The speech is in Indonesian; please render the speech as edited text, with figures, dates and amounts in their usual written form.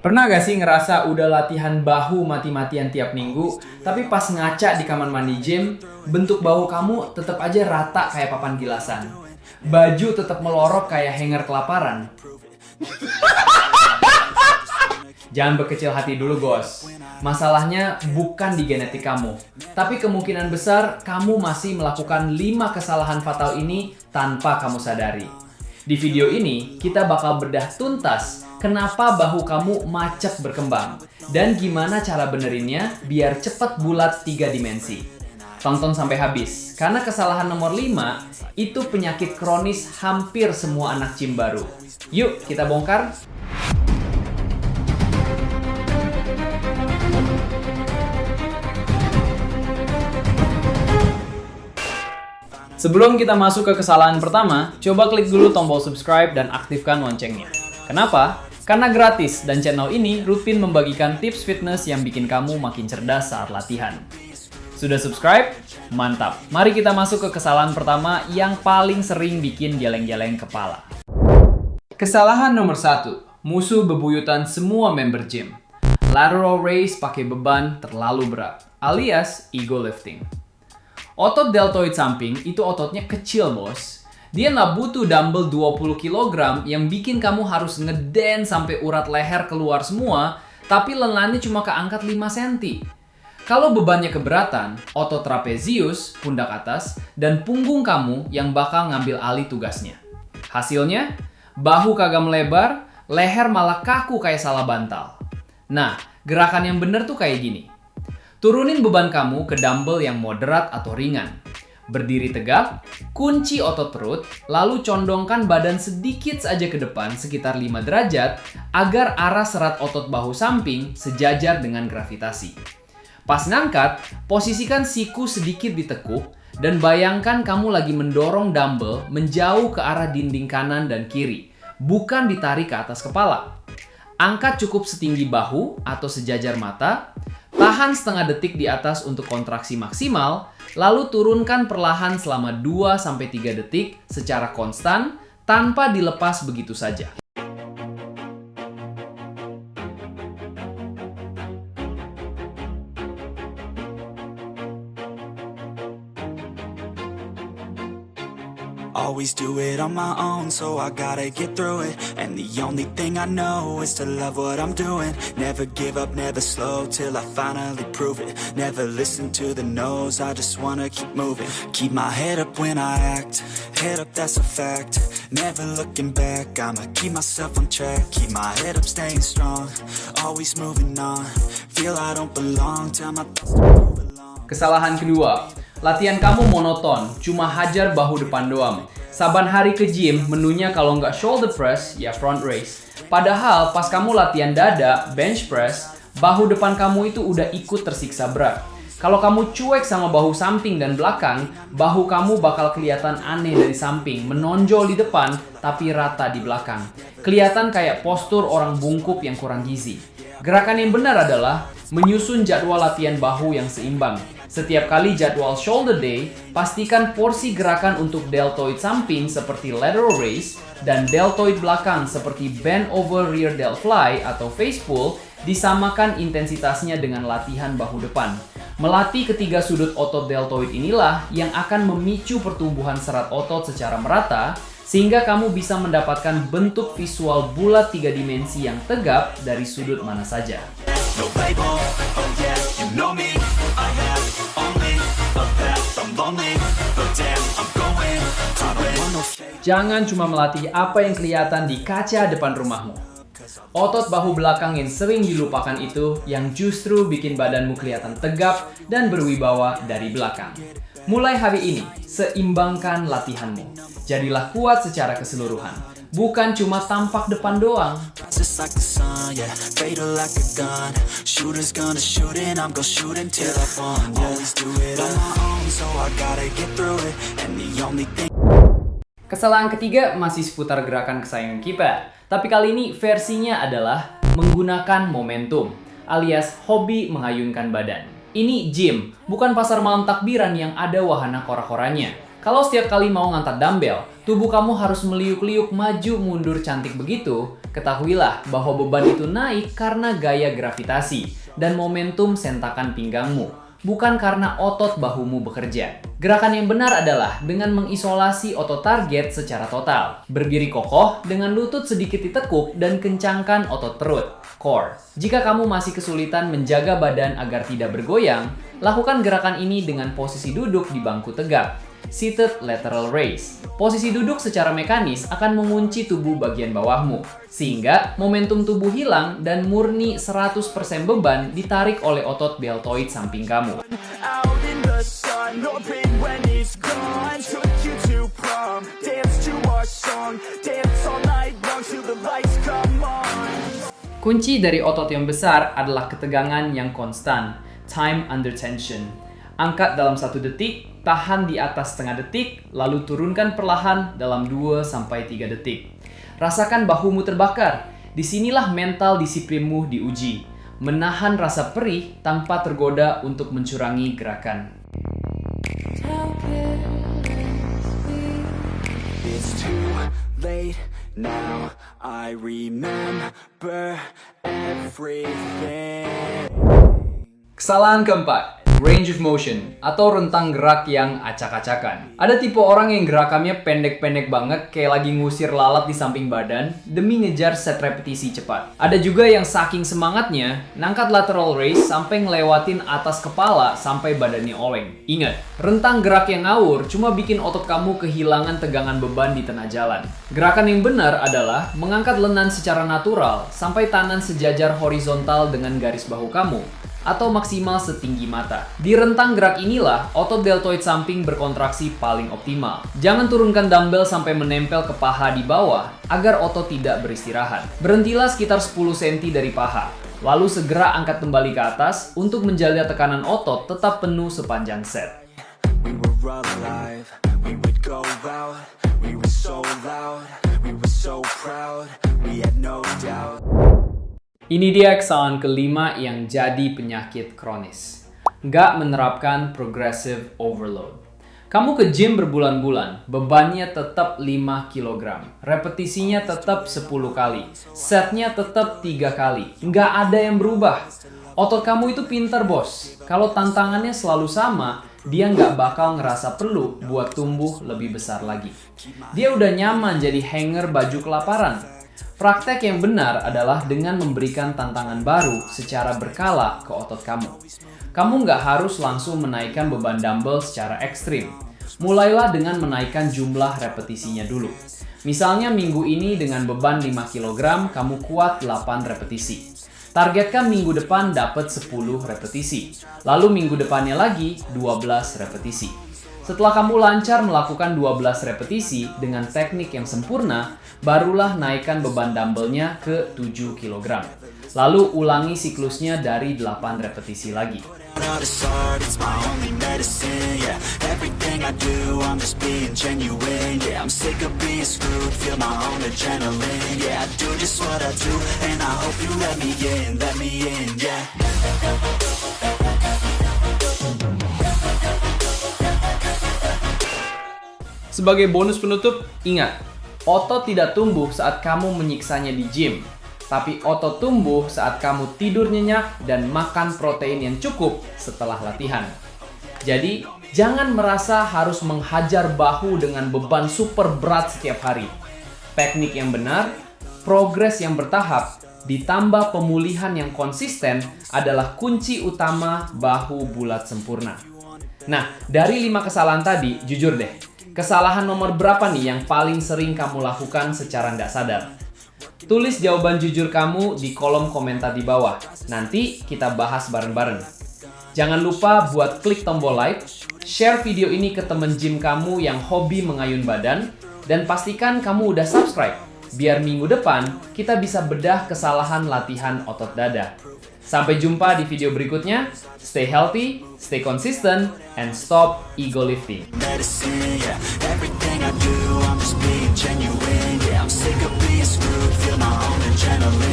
Pernah gak sih ngerasa udah latihan bahu mati-matian tiap minggu, tapi pas ngaca di kamar mandi gym, bentuk bahu kamu tetap aja rata kayak papan gilasan. Baju tetap melorot kayak hanger kelaparan. Jangan berkecil hati dulu, bos. Masalahnya bukan di genetik kamu, tapi kemungkinan besar kamu masih melakukan 5 kesalahan fatal ini tanpa kamu sadari. Di video ini, kita bakal bedah tuntas kenapa bahu kamu macet berkembang dan gimana cara benerinnya biar cepat bulat 3 dimensi. Tonton sampai habis, karena kesalahan nomor 5 itu penyakit kronis hampir semua anak gym baru. Yuk, kita bongkar. Sebelum kita masuk ke kesalahan pertama, coba klik dulu tombol subscribe dan aktifkan loncengnya. Kenapa? Karena gratis dan channel ini rutin membagikan tips fitness yang bikin kamu makin cerdas saat latihan. Sudah subscribe? Mantap! Mari kita masuk ke kesalahan pertama yang paling sering bikin geleng-geleng kepala. Kesalahan nomor 1, musuh bebuyutan semua member gym. Lateral raise pakai beban terlalu berat, alias ego lifting. Otot deltoid samping itu ototnya kecil, bos. Dia nggak butuh dumbbell 20 kg yang bikin kamu harus ngedance sampai urat leher keluar semua, tapi lengannya cuma keangkat 5 cm. Kalau bebannya keberatan, otot trapezius, pundak atas, dan punggung kamu yang bakal ngambil alih tugasnya. Hasilnya, bahu kagak melebar, leher malah kaku kayak salah bantal. Nah, gerakan yang bener tuh kayak gini. Turunin beban kamu ke dumbbell yang moderat atau ringan. Berdiri tegak, kunci otot perut, lalu condongkan badan sedikit saja ke depan sekitar 5 derajat agar arah serat otot bahu samping sejajar dengan gravitasi. Pas ngangkat, posisikan siku sedikit ditekuk dan bayangkan kamu lagi mendorong dumbbell menjauh ke arah dinding kanan dan kiri, bukan ditarik ke atas kepala. Angkat cukup setinggi bahu atau sejajar mata, tahan setengah detik di atas untuk kontraksi maksimal, lalu turunkan perlahan selama 2-3 detik secara konstan tanpa dilepas begitu saja. Always do it on my own, so I gotta get through it. And the only thing I know is to love what I'm doing. Never give up, never slow, till I finally prove it. Never listen to the no's, I just wanna keep moving. Keep my head up when I act, head up, that's a fact. Never looking back, I'ma keep myself on track. Keep my head up, staying strong, always moving on. Feel I don't belong, tell my thoughts to move along. Kesalahan kedua, latihan kamu monoton, cuma hajar bahu depan doang. Saban hari ke gym, menunya kalau nggak shoulder press, ya front raise. Padahal pas kamu latihan dada, bench press, bahu depan kamu itu udah ikut tersiksa berat. Kalau kamu cuek sama bahu samping dan belakang, bahu kamu bakal kelihatan aneh dari samping, menonjol di depan, tapi rata di belakang. Kelihatan kayak postur orang bungkuk yang kurang gizi. Gerakan yang benar adalah menyusun jadwal latihan bahu yang seimbang. Setiap kali jadwal shoulder day, pastikan porsi gerakan untuk deltoid samping seperti lateral raise dan deltoid belakang seperti bend over rear delt fly atau face pull disamakan intensitasnya dengan latihan bahu depan. Melatih ketiga sudut otot deltoid inilah yang akan memicu pertumbuhan serat otot secara merata sehingga kamu bisa mendapatkan bentuk visual bulat 3 dimensi yang tegap dari sudut mana saja. No label, oh yeah, you know me. I have only a path, I'm lonely, but damn, I'm going to win. Jangan cuma melatih apa yang kelihatan di kaca depan rumahmu. Otot bahu belakang yang sering dilupakan itu yang justru bikin badanmu kelihatan tegap dan berwibawa dari belakang. Mulai hari ini, seimbangkan latihanmu. Jadilah kuat secara keseluruhan, bukan cuma tampak depan doang. Just like the sun, yeah, fatal like a gun. Shooters gonna shoot and I'm gonna shoot until I fall. Always do it on my own, so I gotta get through it. And the only thing. Kesalahan ketiga masih seputar gerakan kesayangan kita, tapi kali ini versinya adalah menggunakan momentum, alias hobi mengayunkan badan. Ini gym, bukan pasar malam takbiran yang ada wahana kora-koranya. Kalau setiap kali mau ngangkat dumbbell, tubuh kamu harus meliuk-liuk maju mundur cantik begitu, Ketahuilah bahwa beban itu naik karena gaya gravitasi dan momentum sentakan pinggangmu, bukan karena otot bahumu bekerja. Gerakan yang benar adalah dengan mengisolasi otot target secara total. Berdiri kokoh dengan lutut sedikit ditekuk dan kencangkan otot perut, core. Jika kamu masih kesulitan menjaga badan agar tidak bergoyang, lakukan gerakan ini dengan posisi duduk di bangku tegak, seated lateral raise. Posisi duduk secara mekanis akan mengunci tubuh bagian bawahmu, sehingga momentum tubuh hilang dan murni 100% beban ditarik oleh otot deltoid samping kamu. Out in the sun, hoping when it's gone. Took you to prom, dance to our song, dance all night long till the lights come on. Kunci dari otot yang besar adalah ketegangan yang konstan, time under tension. Angkat dalam 1 detik, tahan di atas setengah detik, lalu turunkan perlahan dalam 2-3 detik. Rasakan bahumu terbakar. Disinilah mental disiplinmu diuji. Menahan rasa perih tanpa tergoda untuk mencurangi gerakan. It's too late now, I remember everything. Kesalahan keempat, range of motion atau rentang gerak yang acak-acakan. Ada tipe orang yang gerakannya pendek-pendek banget kayak lagi ngusir lalat di samping badan demi ngejar set repetisi cepat. Ada juga yang saking semangatnya nangkat lateral raise sampai ngelewatin atas kepala sampai badannya oleng. Ingat, rentang gerak yang ngawur cuma bikin otot kamu kehilangan tegangan beban di tengah jalan. Gerakan yang benar adalah mengangkat lenan secara natural sampai tangan sejajar horizontal dengan garis bahu kamu, atau maksimal setinggi mata. Di rentang gerak inilah otot deltoid samping berkontraksi paling optimal. Jangan turunkan dumbbell sampai menempel ke paha di bawah agar otot tidak beristirahat. Berhentilah sekitar 10 cm dari paha, lalu segera angkat kembali ke atas untuk menjaga tekanan otot tetap penuh sepanjang set. We were alive, we would go out, we were so loud, we were so proud, we had no doubt. Ini dia kesalahan kelima yang jadi penyakit kronis. Nggak menerapkan progressive overload. Kamu ke gym berbulan-bulan, bebannya tetap 5 kg. Repetisinya tetap 10 kali. Setnya tetap 3 kali. Nggak ada yang berubah. Otot kamu itu pintar, bos. Kalau tantangannya selalu sama, dia nggak bakal ngerasa perlu buat tumbuh lebih besar lagi. Dia udah nyaman jadi hanger baju kelaparan. Praktek yang benar adalah dengan memberikan tantangan baru secara berkala ke otot kamu. Kamu nggak harus langsung menaikkan beban dumbbell secara ekstrim. Mulailah dengan menaikkan jumlah repetisinya dulu. Misalnya minggu ini dengan beban 5 kg, kamu kuat 8 repetisi. Targetkan minggu depan dapat 10 repetisi. Lalu minggu depannya lagi 12 repetisi. Setelah kamu lancar melakukan 12 repetisi dengan teknik yang sempurna, barulah naikkan beban dumbbellnya ke 7 kg. Lalu ulangi siklusnya dari 8 repetisi lagi. It's my only medicine, yeah. Everything I do, I'm just being genuine, yeah. I'm sick of being screwed, feel my own adrenaline, yeah. I do just what I do, and I hope you let me in, yeah. Sebagai bonus penutup, ingat, otot tidak tumbuh saat kamu menyiksanya di gym, tapi otot tumbuh saat kamu tidur nyenyak dan makan protein yang cukup setelah latihan. Jadi, jangan merasa harus menghajar bahu dengan beban super berat setiap hari. Teknik yang benar, progres yang bertahap, ditambah pemulihan yang konsisten adalah kunci utama bahu bulat sempurna. Nah, dari 5 kesalahan tadi, jujur deh, kesalahan nomor berapa nih yang paling sering kamu lakukan secara nggak sadar? Tulis jawaban jujur kamu di kolom komentar di bawah. Nanti kita bahas bareng-bareng. Jangan lupa buat klik tombol like, share video ini ke temen gym kamu yang hobi mengayun badan, dan pastikan kamu udah subscribe, biar minggu depan kita bisa bedah kesalahan latihan otot dada. Sampai jumpa di video berikutnya. Stay healthy, stay consistent, and stop ego lifting. Medicine, yeah. Everything I do, I'm just being genuine, yeah. I'm sick of being screwed, feel my own adrenaline.